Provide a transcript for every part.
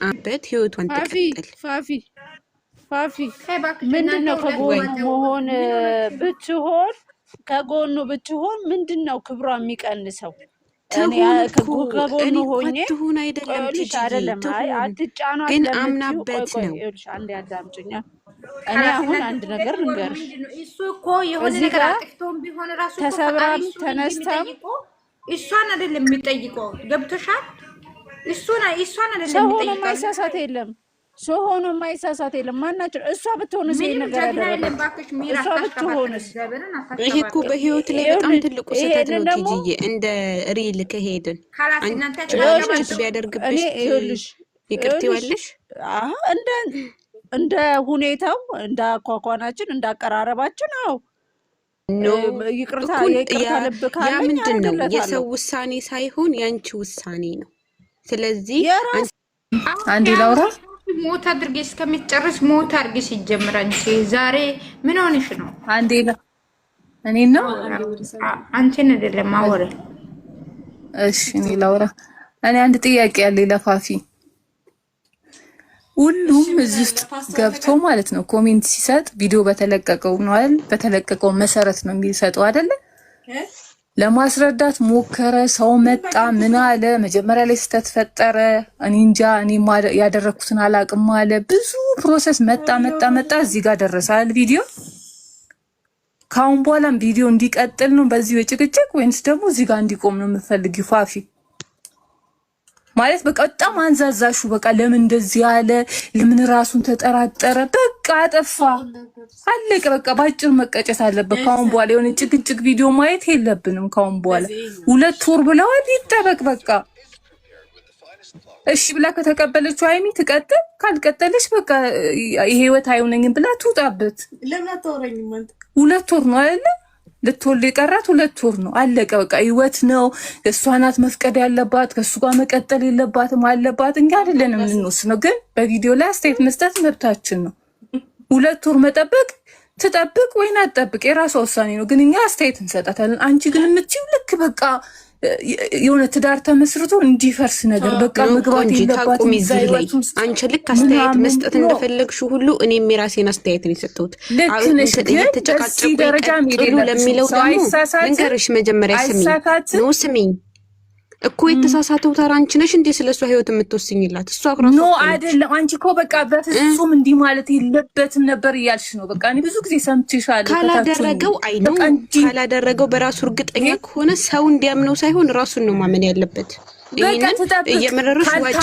አበት ህይወቷን ተቀጥል ፋፊ ምንድነው ከጎኑ መሆን ብትሆን ከጎኑ ብትሆን ምንድነው ክብሯ የሚቀንሰው? ከጎኑ ሆኜ ትሁን አይደለም አትጫኗት ግን አምናበት ነው። አንዴ አዳምጪኝ። እኔ አሁን አንድ ነገር ልንገርሽ። እሱ እኮ የሆነ ነገር አጥፍቶም ቢሆን ራሱ ተሰብራም ተነስተም እሷን አይደለም የሚጠይቀው። ገብቶሻል? እሷን አይደለም ሰው ሆኖ የሚጠይቀው። ማይሳሳት የለም። ሰው ሆኖ ማይሳሳት የለም። ማናቸው እሷ ብትሆንስ ይሄ ነገር ያደረገች እሷ ብትሆንስ? ይሄ እኮ በህይወት ላይ በጣም ትልቁ ስህተት ነው ቲጂዬ። እንደ ሪል ከሄድን አንቺ ቢያደርግብሽ ይቅርታ ይዋልሽ እንደ ሁኔታው እንደ አኳኳናችን እንደ አቀራረባችን አው ይቅርታ ልብ ካለ ያ ምንድነው የሰው ውሳኔ ሳይሆን ያንቺ ውሳኔ ነው። ስለዚህ አንዴ ላውራ ሞት አድርጌ እስከምትጨርስ ሞት አድርጌ ሲጀምር አንቺ ዛሬ ምን ሆነሽ ነው? አንዴ እኔ ነው አንቺን አይደለም አወረ። እሺ እኔ ላውራ። እኔ አንድ ጥያቄ ያለኝ ለፋፊ ሁሉም እዚህ ውስጥ ገብቶ ማለት ነው ኮሜንት ሲሰጥ ቪዲዮ በተለቀቀው ነው አይደል? በተለቀቀው መሰረት ነው የሚሰጠው አይደል? ለማስረዳት ሞከረ። ሰው መጣ ምን አለ? መጀመሪያ ላይ ስተፈጠረ እኔ እንጃ እኔ ያደረኩትን አላቅም አለ። ብዙ ፕሮሰስ መጣ እዚህ ጋር ደረሳል ቪዲዮ። ካሁን በኋላም ቪዲዮ እንዲቀጥል ነው በዚህ የጭቅጭቅ ወይንስ ደግሞ እዚህ ጋር እንዲቆም ነው የምፈልጊው ፋፊ? ማለት በቃ በጣም አንዛዛሹ። በቃ ለምን እንደዚህ ያለ ለምን ራሱን ተጠራጠረ? በቃ አጠፋ አለቀ። በቃ ባጭር መቀጨት አለበት። ካሁን በኋላ የሆነ ጭቅጭቅ ቪዲዮ ማየት የለብንም። ካሁን በኋላ 2 ወር ብለዋል ይጠበቅ። በቃ እሺ ብላ ከተቀበለችው ሃይሚ ትቀጥል፣ ካልቀጠለች በቃ ህይወት አይሆነኝም ብላ ትውጣበት። ለምን አታወራኝም አንተ? 2 ወር ነው አይደል? ልትወልድ የቀራት 2 ወር ነው። አለቀ በቃ ህይወት ነው። እሷ ናት መፍቀድ ያለባት። ከሱ ጋር መቀጠል የለባትም አለባት። እንዴ አይደለንም እንወስነው። ግን በቪዲዮ ላይ አስተያየት መስጠት መብታችን ነው። 2 ወር መጠበቅ ትጠብቅ ወይ አትጠብቅ የራሷ ውሳኔ ነው። ግን እኛ አስተያየት እንሰጣታለን። አንቺ ግን የምትይው ልክ በቃ የሆነ ትዳር ተመስርቶ እንዲፈርስ ነገር በቃ መግባት የለባትም። አንቺ ልክ አስተያየት መስጠት እንደፈለግሽ ሁሉ እኔም የራሴን አስተያየት ነው የሰጠሁት። በዚህ ደረጃ ለሚለው ደግሞ እንገርሽ መጀመሪያ ስሚኝ እኮ የተሳሳተው ታራ አንቺ ነሽ እንዴ ስለሷ ህይወት የምትወስኝላት? እሷ አቅራሱ ኖ አይደለም። አንቺ እኮ በቃ በፍጹም እንዲህ ማለት የለበትም ነበር እያልሽ ነው። በቃ እኔ ብዙ ጊዜ ሰምቼሻለሁ። ካላደረገው በራሱ እርግጠኛ ከሆነ ሰው እንዲያምነው ሳይሆን ራሱን ነው ማመን ያለበት። እየመረረሽ ዋጭ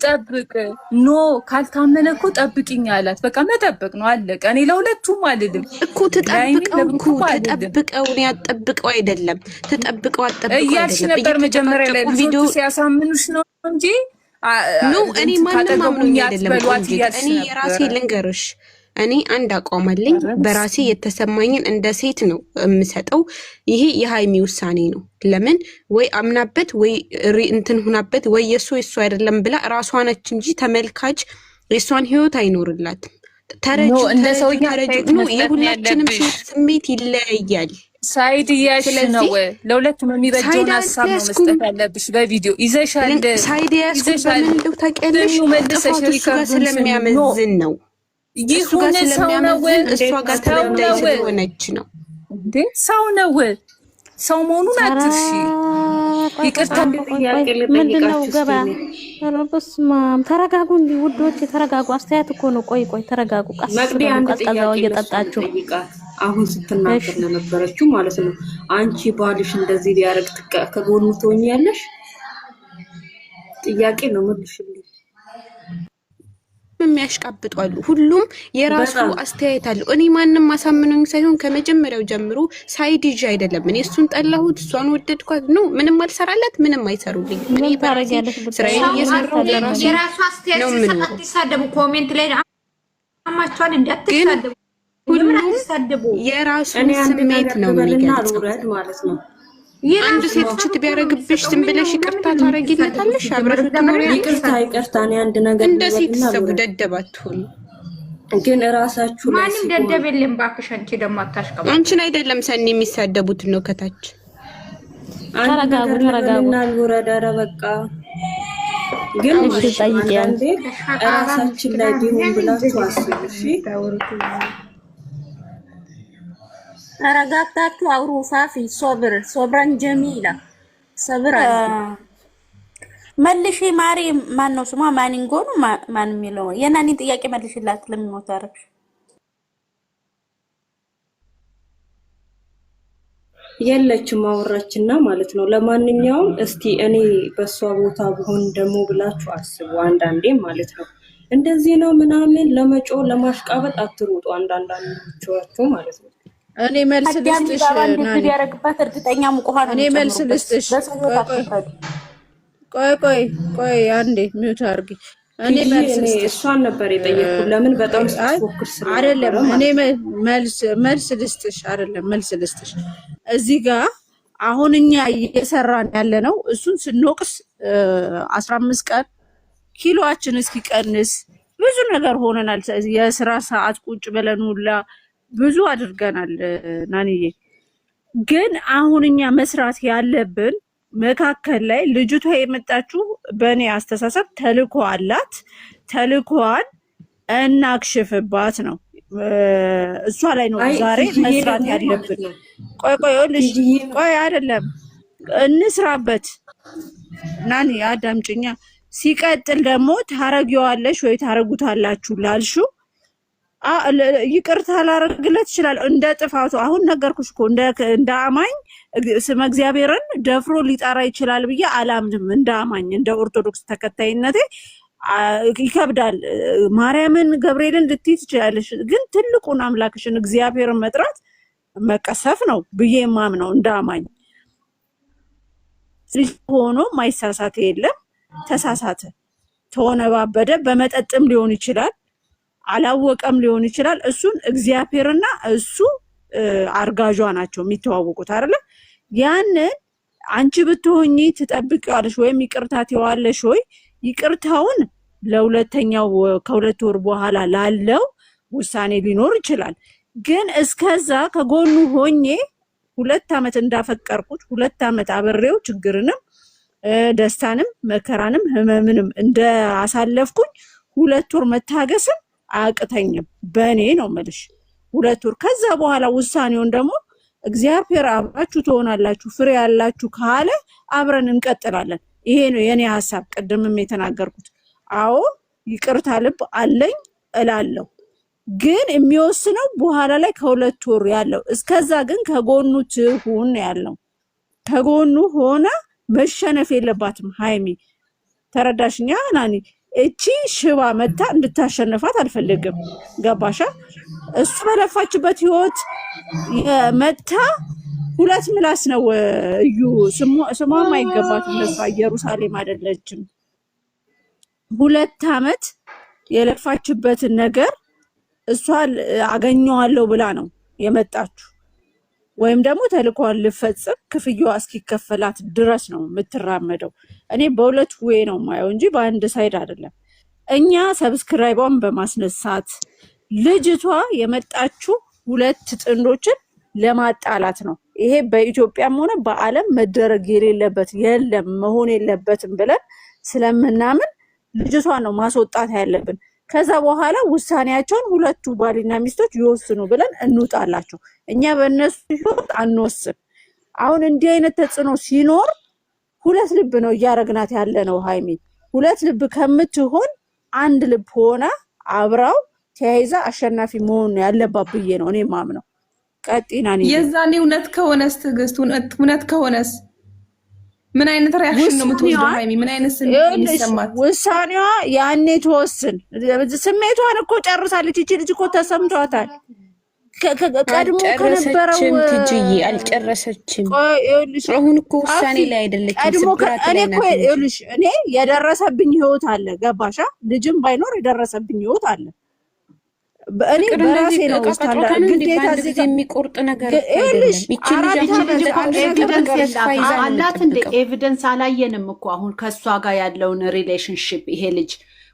ጠብቅ ኖ ካልታመነ እኮ ጠብቂኝ አላት። በቃ መጠበቅ ነው አለቀ። እኔ ለሁለቱም አልልም እኮ ተጠብቀው ነው ያጠብቀው አይደለም ተጠብቀው አጠብቀው እያልሽ ነበር መጀመሪያ ላይ ቪዲዮ ሲያሳምኑሽ ነው እንጂ ኖ እኔ ማንንም አምኖኝ አይደለም። እኔ የራሴ ልንገርሽ እኔ አንድ አቋም አለኝ። በራሴ የተሰማኝን እንደ ሴት ነው የምሰጠው። ይሄ የሃይሚ ውሳኔ ነው። ለምን ወይ አምናበት ወይ እንትን ሆናበት ወይ የሱ አይደለም ብላ ራሷ ነች እንጂ ተመልካች የሷን ህይወት አይኖርላትም። ተረጁ እንደ ሰውኛ ነው። የሁላችንም ስሜት ይለያያል። ሳይድ ያሽ ነው ለሁለቱም የሚበጀውን ሐሳብ ነው መስጠት ያለብሽ። በቪዲዮ ይዘሻል ሳይድ ያሽ በምን ታውቂያለሽ? መልሰሽ ሪከርድ ስለሚያመዝን ነው ይሁን ሰው ነው እሷ ጋር ተረዳይ ስለሆነች ነው እንዴ ሰው ነው ሰው መሆኑን አትርሺ። ይቅርታ ምንድነው ገባ ረብስማም ተረጋጉ እንዴ ውዶች ተረጋጉ። አስተያየት እኮ ነው። ቆይ ተረጋጉ። ቀዝቀዛው እየጠጣችሁ አሁን ስትናገር ነበረችው ማለት ነው። አንቺ ባልሽ እንደዚህ ሊያረግ ከጎኑ ትሆኛለሽ? ጥያቄ ነው መልሽልኝ። የሚያሽቃብጧሉ ሁሉም የራሱ አስተያየት አለው። እኔ ማንንም ማሳምነኝ ሳይሆን ከመጀመሪያው ጀምሮ ሳይድ ይዤ አይደለም። እኔ እሱን ጠላሁት እሷን ወደድኳት ነው ምንም አልሰራላት ምንም አይሰሩልኝ። እኔ ባረጋለሁ ስራዬን እየሰራሁ የራሱ አስተያየት አትሳደቡ። ኮሜንት ላይ አማቻን እንዳትሳደቡ ሁሉም የራሱን ስሜት ነው የሚገልጸው ማለት ነው። አንድ ሴት ችት ቢያረግብሽ ዝም ብለሽ ይቅርታ ታረጊለታለሽ? አብረሽ ትኖሪያለሽ? ይቅርታ ነው አንድ ነገር እንደ ሴት ሰው ደደባት ሆነ ግን ራሳችሁ ላይ ማንም ደደብ የለም ባክሽ። አንቺ ደግሞ አታሽቀባ። አንቺን አይደለም ሰኒ የሚሳደቡት ነው ከታች። ተረጋጉ እና ልወረዳራ በቃ ግን አንዳንዴ ራሳችን ላይ ቢሆን ብላችሁ አስቡ። እሺ ተረጋግታችሁ አውሩ። ፋፊ ሶብረን ጀሚላ ሰብር መልሺ። ማሪ ማን ነው ስሟ? ማኒንጎ ነው ማን የሚለው የናኒን ጥያቄ መልሽላት። ለሚሞት አረግሽ የለችም አወራችና ማለት ነው። ለማንኛውም እስቲ እኔ በሷ ቦታ ብሆን ደግሞ ብላችሁ አስቡ። አንዳንዴ ማለት ነው እንደዚህ ነው ምናምን ለመጮ ለማሽቃበጥ አትሩጡ። አንዳንዳችሁ ማለት ነው። እኔ መልስ ልስጥሽ ናኒ ያረግባት እርግጠኛ ሙቆሃ ነው። እኔ መልስ ልስጥሽ። ቆይ አንዴ ሚውት አርጊ። እኔ መልስ ልስጥሽ። እሷን ነበር የጠየቅኩት። ለምን በጣም ስትፎክር ስለሆነ አይደለም። እኔ መልስ ልስጥሽ አይደለም መልስ ልስጥሽ። እዚህ ጋር አሁን እኛ እየሰራን ያለ ነው። እሱን ስንወቅስ 15 ቀን ኪሎአችን እስኪቀንስ ብዙ ነገር ሆነናል። የስራ ሰዓት ቁጭ ብለን ሁላ ብዙ አድርገናል። ናንዬ ግን አሁን እኛ መስራት ያለብን መካከል ላይ ልጅቷ የመጣችው በእኔ አስተሳሰብ ተልኮ አላት። ተልኮዋን እናክሽፍባት ነው። እሷ ላይ ነው ዛሬ መስራት ያለብን። ቆይ አይደለም እንስራበት። ናኒ አዳምጪኛ። ሲቀጥል ደግሞ ታረጊዋለሽ ወይ ታረጉታላችሁ ላልሽው ይቅርታ ላረግለት ይችላል እንደ ጥፋቱ። አሁን ነገርኩሽ እኮ እንደ አማኝ ስመ እግዚአብሔርን ደፍሮ ሊጠራ ይችላል ብዬ አላምንም። እንደ አማኝ እንደ ኦርቶዶክስ ተከታይነቴ ይከብዳል። ማርያምን ገብርኤልን ልትይ ትችላለሽ፣ ግን ትልቁን አምላክሽን እግዚአብሔርን መጥራት መቀሰፍ ነው ብዬ ማምነው እንደ አማኝ። ሆኖ ማይሳሳት የለም። ተሳሳተ፣ ተወነባበደ፣ በመጠጥም ሊሆን ይችላል፣ አላወቀም ሊሆን ይችላል። እሱን እግዚአብሔርና እሱ አርጋጇ ናቸው የሚተዋወቁት አይደለ? ያንን አንቺ ብትሆኚ ትጠብቂዋለሽ ወይም ይቅርታ ትይዋለሽ ወይ? ይቅርታውን ለሁለተኛው ከሁለት ወር በኋላ ላለው ውሳኔ ሊኖር ይችላል። ግን እስከዛ ከጎኑ ሆኜ 2 ዓመት እንዳፈቀርኩት 2 ዓመት አበሬው ችግርንም ደስታንም መከራንም ህመምንም እንዳሳለፍኩኝ 2 ወር መታገስም አያቅተኝም። በእኔ ነው የምልሽ 2 ወር። ከዛ በኋላ ውሳኔውን ደግሞ እግዚአብሔር አብራችሁ ትሆናላችሁ ፍሬ ያላችሁ ካለ አብረን እንቀጥላለን። ይሄ ነው የኔ ሐሳብ። ቀደምም የተናገርኩት አዎ ይቅርታ ልብ አለኝ እላለሁ፣ ግን የሚወስነው በኋላ ላይ ከ2 ወር ያለው። እስከዛ ግን ከጎኑ ትሁን ያለው ከጎኑ ሆነ መሸነፍ የለባትም ሃይሚ። ተረዳሽኛ ናኒ? እቺ ሽባ መታ እንድታሸነፋት አልፈልግም። ገባሻ? እሱ በለፋችበት ህይወት መታ 2 ምላስ ነው እዩ። ስሟም አይገባትም ለሷ። ኢየሩሳሌም አይደለችም። 2 ዓመት የለፋችበትን ነገር እሷ አገኘዋለሁ ብላ ነው የመጣችው። ወይም ደግሞ ተልኳን ልፈጽም ክፍያዋ እስኪከፈላት ድረስ ነው የምትራመደው። እኔ በሁለት ወይ ነው ማየው እንጂ በአንድ ሳይድ አይደለም። እኛ ሰብስክራይቧን በማስነሳት ልጅቷ የመጣችው 2 ጥንዶችን ለማጣላት ነው። ይሄ በኢትዮጵያም ሆነ በዓለም መደረግ የሌለበት የለም መሆን የለበትም ብለን ስለምናምን ልጅቷ ነው ማስወጣት ያለብን። ከዛ በኋላ ውሳኔያቸውን 2ቱ ባልና ሚስቶች ይወስኑ ብለን እንውጣላቸው። እኛ በእነሱ ህይወት አንወስን። አሁን እንዲህ አይነት ተጽዕኖ ሲኖር 2 ልብ ነው እያረግናት ያለ ነው ሃይሚ። 2 ልብ ከምትሆን 1 ልብ ሆና አብራው ተያይዛ አሸናፊ መሆን ያለባት ብዬ ነው እኔ ማምነው። ቀጥይና ነኝ የዛኔ እውነት ከሆነስ ትግስት እውነት ከሆነስ ምን አይነት ሪአክሽን ነው የምትወስደው ሃይሚ? ምን አይነት ስሜት ይሰማት? ውሳኔዋ ያኔ ተወስን። ስሜቷን እኮ ጨርሳለች። እቺ ልጅ እኮ ተሰምቷታል። ቀድሞ ከነበረው ትጅይ አልጨረሰችም። አሁን እኮ ውሳኔ ላይ አይደለችም። እኔ የደረሰብኝ ህይወት አለ። ገባሻ? ልጅም ባይኖር የደረሰብኝ ህይወት አለ። እኔ በራሴ ነው ግዴታ እዚህ የሚቆርጥ ነገር አላት እንደ ኤቪደንስ አላየንም እኮ አሁን ከሷ ጋር ያለውን ሪሌሽንሺፕ። ይሄ ልጅ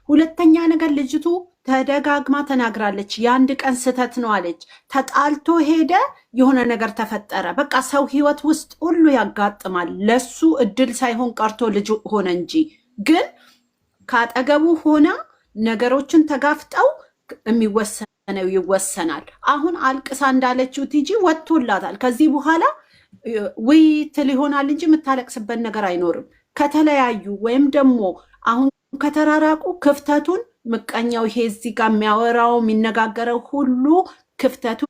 ሁለተኛ ነገር ልጅቱ ተደጋግማ ተናግራለች። የአንድ ቀን ስህተት ነው አለች። ተጣልቶ ሄደ፣ የሆነ ነገር ተፈጠረ። በቃ ሰው ህይወት ውስጥ ሁሉ ያጋጥማል። ለሱ እድል ሳይሆን ቀርቶ ልጅ ሆነ እንጂ ግን ካጠገቡ ሆና ነገሮችን ተጋፍጠው የሚወሰነው ይወሰናል። አሁን አልቅሳ እንዳለችው ቲጂ ወጥቶላታል። ከዚህ በኋላ ውይይት ይሆናል እንጂ የምታለቅስበት ነገር አይኖርም። ከተለያዩ ወይም ደግሞ አሁን ከተራራቁ ክፍተቱን ምቀኛው ይሄ እዚህ ጋር የሚያወራው የሚነጋገረው ሁሉ ክፍተቱ